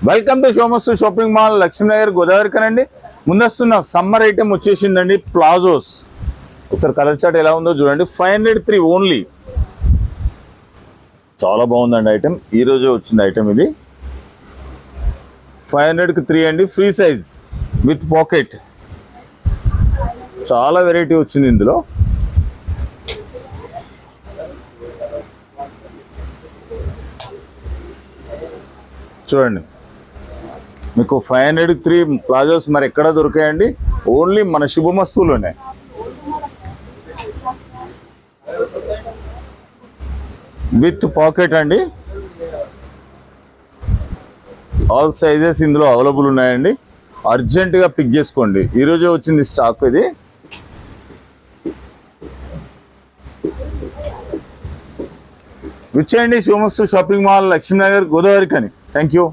Welcome to సోమస్తు shopping mall Lakshminagar Godavari కనండి. ముందస్తున్న సమ్మర్ ఐటెం వచ్చేసిందండి, ప్లాజోస్. ఒకసారి కలర్ చార్ట్ ఎలా ఉందో చూడండి. 503 ఓన్లీ. చాలా బాగుందండి ఐటెం. ఈరోజే వచ్చింది ఐటెం ఇది. 500కి 3 అండి, ఫ్రీ సైజ్ విత్ పాకెట్. చాలా వెరైటీ వచ్చింది ఇందులో. చూడండి, మీకు 503 ప్లాజోస్ మరి ఎక్కడ దొరికాయండి? ఓన్లీ మన శుభమస్తులోనే. విత్ పాకెట్ అండి. ఆల్ సైజెస్ ఇందులో అవైలబుల్ ఉన్నాయండి. అర్జెంటుగా పిక్ చేసుకోండి, ఈరోజే వచ్చింది స్టాక్ ఇది. విచ్చేయండి సోమస్తు షాపింగ్ మాల్ లక్ష్మీనగర్ గోదావరి కని. Thank you.